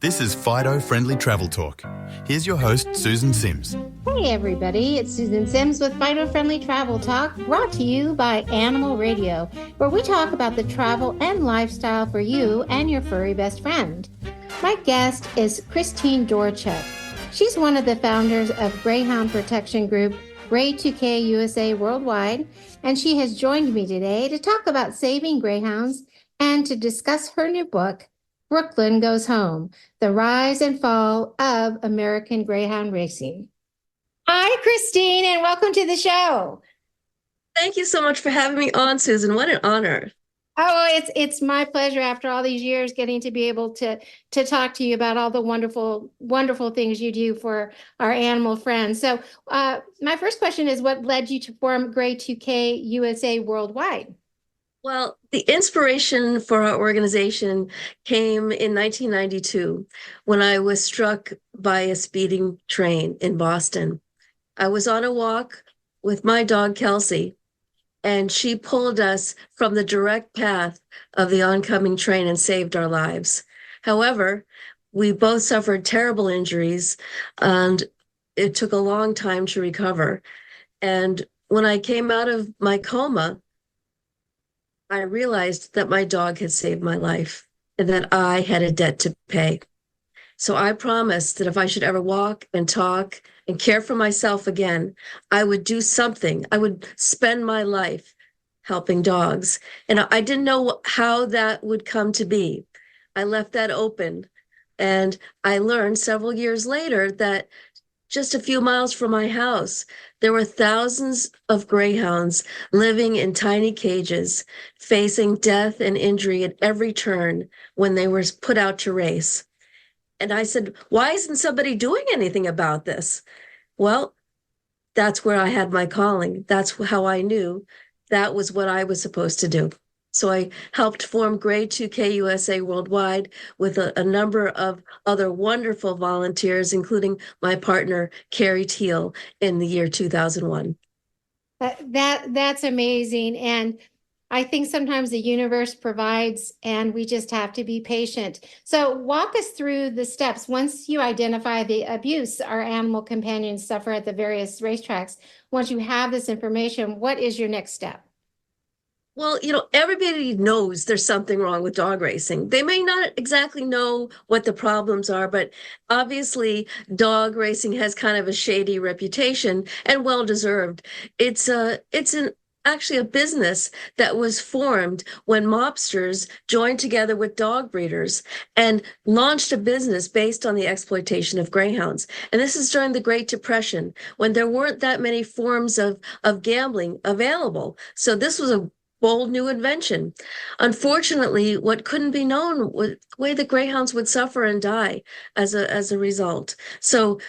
This is Fido Friendly Travel Talk. Here's your host, Susan Sims. Hey everybody, it's Susan Sims with Fido Friendly Travel Talk, brought to you by Animal Radio, where we talk about the travel and lifestyle for you and your furry best friend. My guest is Christine Dorchak. She's one of the founders of greyhound protection group GREY2K USA Worldwide, and she has joined me today to talk about saving greyhounds and to discuss her new book, Brooklyn Goes Home, The Rise and Fall of American Greyhound Racing. Hi, Christine, and welcome to the show. Thank you so much for having me on, Susan. What an honor. Oh, it's my pleasure after all these years getting to be able to talk to you about all the wonderful things you do for our animal friends. So my first question is, what led you to form GREY2K USA Worldwide? Well, the inspiration for our organization came in 1992 when I was struck by a speeding train in Boston. I was on a walk with my dog, Kelsey, and she pulled us from the direct path of the oncoming train and saved our lives. However, we both suffered terrible injuries, and it took a long time to recover. And when I came out of my coma, I realized that my dog had saved my life and that I had a debt to pay. So I promised that if I should ever walk and talk and care for myself again, I would do something. I would spend my life helping dogs. And I didn't know how that would come to be. I left that open. And I learned several years later that just a few miles from my house, there were thousands of greyhounds living in tiny cages, facing death and injury at every turn when they were put out to race. And I said, why isn't somebody doing anything about this? Well, that's where I had my calling. That's how I knew that was what I was supposed to do. So I helped form GREY2K USA Worldwide with a number of other wonderful volunteers, including my partner, Carrie Teal, in the year 2001. That's amazing. And I think sometimes the universe provides and we just have to be patient. So walk us through the steps. Once you identify the abuse our animal companions suffer at the various racetracks, once you have this information, what is your next step? Well, everybody knows there's something wrong with dog racing. They may not exactly know what the problems are, but obviously dog racing has kind of a shady reputation and well-deserved. It's actually a business that was formed when mobsters joined together with dog breeders and launched a business based on the exploitation of greyhounds. And this is during the Great Depression, when there weren't that many forms of gambling available. So this was a bold new invention. Unfortunately, what couldn't be known was the way the greyhounds would suffer and die as a result. So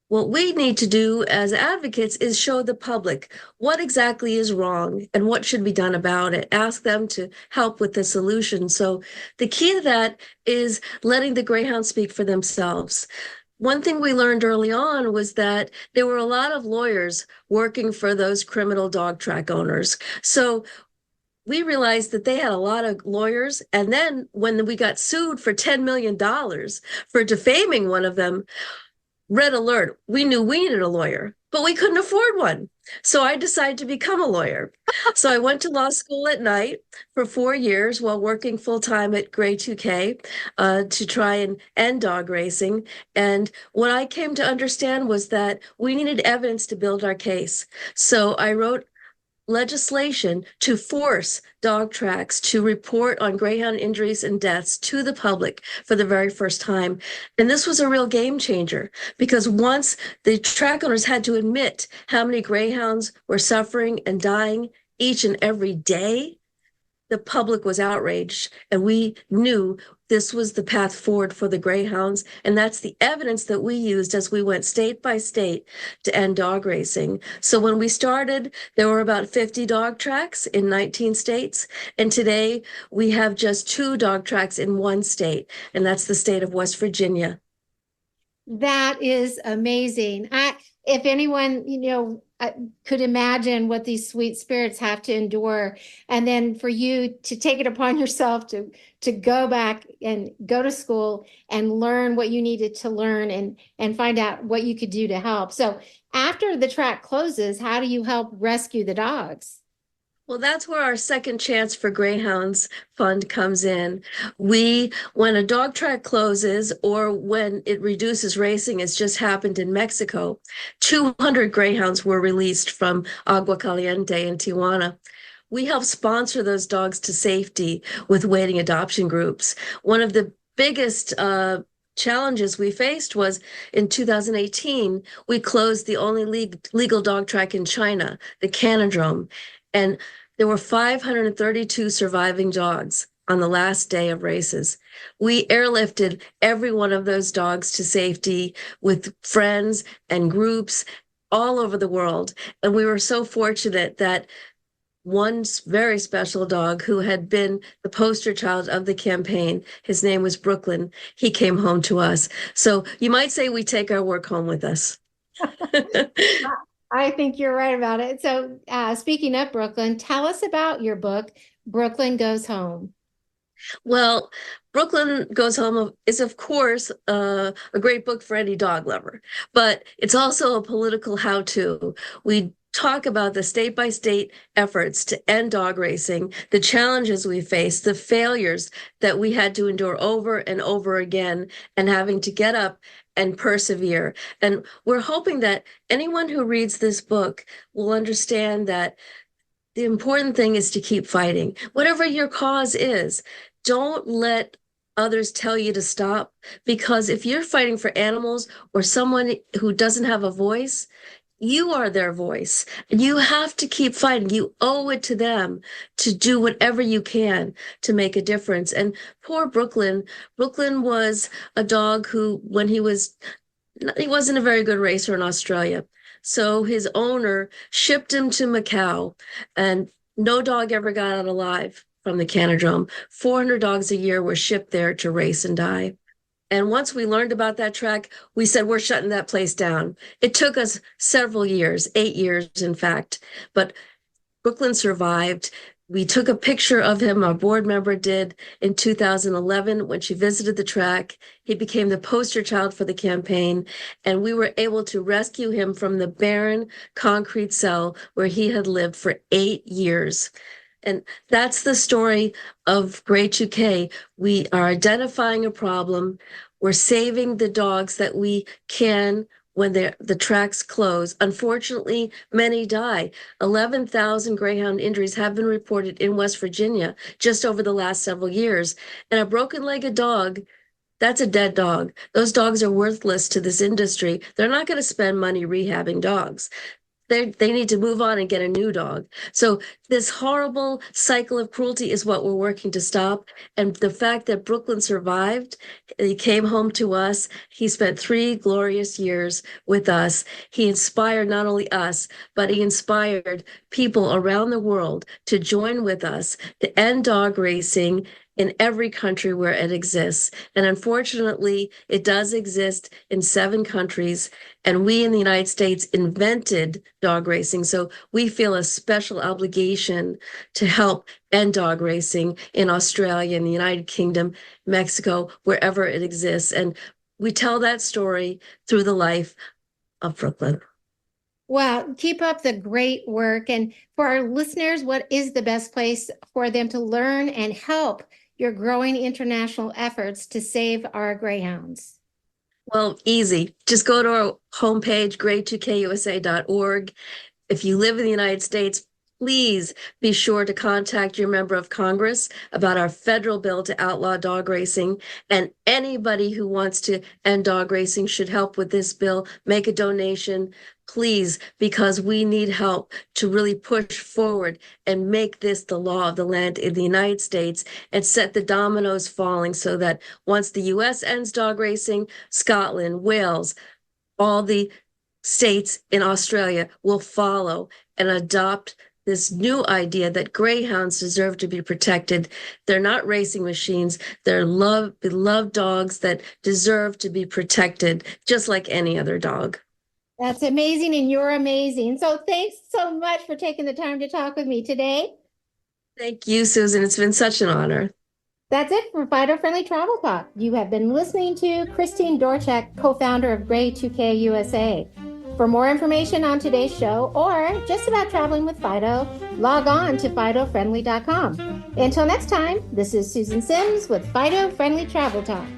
what we need to do as advocates is show the public what exactly is wrong and what should be done about it. Ask them to help with the solution. So the key to that is letting the greyhounds speak for themselves. One thing we learned early on was that there were a lot of lawyers working for those criminal dog track owners. So we realized that they had a lot of lawyers. And then when we got sued for $10 million for defaming one of them, red alert, we knew we needed a lawyer, but we couldn't afford one. So I decided to become a lawyer. So I went to law school at night for 4 years while working full-time at GREY2K to try and end dog racing. And what I came to understand was that we needed evidence to build our case. So I wrote legislation to force dog tracks to report on greyhound injuries and deaths to the public for the very first time. And this was a real game changer, because once the track owners had to admit how many greyhounds were suffering and dying each and every day, the public was outraged, and we knew this was the path forward for the greyhounds. And that's the evidence that we used as we went state by state to end dog racing. So when we started, there were about 50 dog tracks in 19 states. And today we have just 2 dog tracks in one state, and that's the state of West Virginia. That is amazing. If anyone, could imagine what these sweet spirits have to endure. And then for you to take it upon yourself to go back and go to school and learn what you needed to learn and find out what you could do to help. So after the track closes, how do you help rescue the dogs? Well, that's where our Second Chance for Greyhounds fund comes in. When a dog track closes or when it reduces racing, it's just happened in Mexico, 200 greyhounds were released from Agua Caliente in Tijuana. We help sponsor those dogs to safety with waiting adoption groups. One of the biggest challenges we faced was in 2018, we closed the only legal dog track in China, the Canodrome. And there were 532 surviving dogs on the last day of races. We airlifted every one of those dogs to safety with friends and groups all over the world. And we were so fortunate that one very special dog who had been the poster child of the campaign, his name was Brooklyn, he came home to us. So you might say we take our work home with us. I think you're right about it. So speaking of Brooklyn, tell us about your book, Brooklyn Goes Home. Well, Brooklyn Goes Home is, of course, a great book for any dog lover, but it's also a political how-to. We talk about the state-by-state efforts to end dog racing, the challenges we faced, the failures that we had to endure over and over again, and having to get up and persevere. And we're hoping that anyone who reads this book will understand that the important thing is to keep fighting. Whatever your cause is, don't let others tell you to stop, because if you're fighting for animals or someone who doesn't have a voice, you are their voice. You have to keep fighting. You owe it to them to do whatever you can to make a difference. And poor Brooklyn was a dog who, when he wasn't a very good racer in Australia. So his owner shipped him to Macau, and no dog ever got out alive from the Canodrome. 400 dogs a year were shipped there to race and die. And once we learned about that track, we said, we're shutting that place down. It took us several years, 8 years, in fact, but Brooklyn survived. We took a picture of him, our board member did, in 2011 when she visited the track. He became the poster child for the campaign, and we were able to rescue him from the barren concrete cell where he had lived for 8 years. And that's the story of GREY2K. We are identifying a problem. We're saving the dogs that we can when the tracks close. Unfortunately, many die. 11,000 greyhound injuries have been reported in West Virginia just over the last several years. And a broken-legged dog, that's a dead dog. Those dogs are worthless to this industry. They're not going to spend money rehabbing dogs. They need to move on and get a new dog. So this horrible cycle of cruelty is what we're working to stop. And the fact that Brooklyn survived, he came home to us. He spent 3 glorious years with us. He inspired not only us, but he inspired people around the world to join with us to end dog racing in every country where it exists. And unfortunately, it does exist in 7 countries. And we in the United States invented dog racing. So we feel a special obligation to help end dog racing in Australia, in the United Kingdom, Mexico, wherever it exists. And we tell that story through the life of Brooklyn. Well, keep up the great work. And for our listeners, what is the best place for them to learn and help your growing international efforts to save our greyhounds? Well, easy. Just go to our homepage, grey2kusa.org. If you live in the United States, please be sure to contact your member of Congress about our federal bill to outlaw dog racing. And anybody who wants to end dog racing should help with this bill. Make a donation, please, because we need help to really push forward and make this the law of the land in the United States and set the dominoes falling so that once the U.S. ends dog racing, Scotland, Wales, all the states in Australia will follow and adopt this new idea that greyhounds deserve to be protected. They're not racing machines. They're beloved dogs that deserve to be protected, just like any other dog. That's amazing, and you're amazing. So thanks so much for taking the time to talk with me today. Thank you, Susan. It's been such an honor. That's it for Fido Friendly Travel Talk. You have been listening to Christine Dorchak, co-founder of GREY2K USA. For more information on today's show or just about traveling with Fido, log on to FidoFriendly.com. Until next time, this is Susan Sims with Fido Friendly Travel Talk.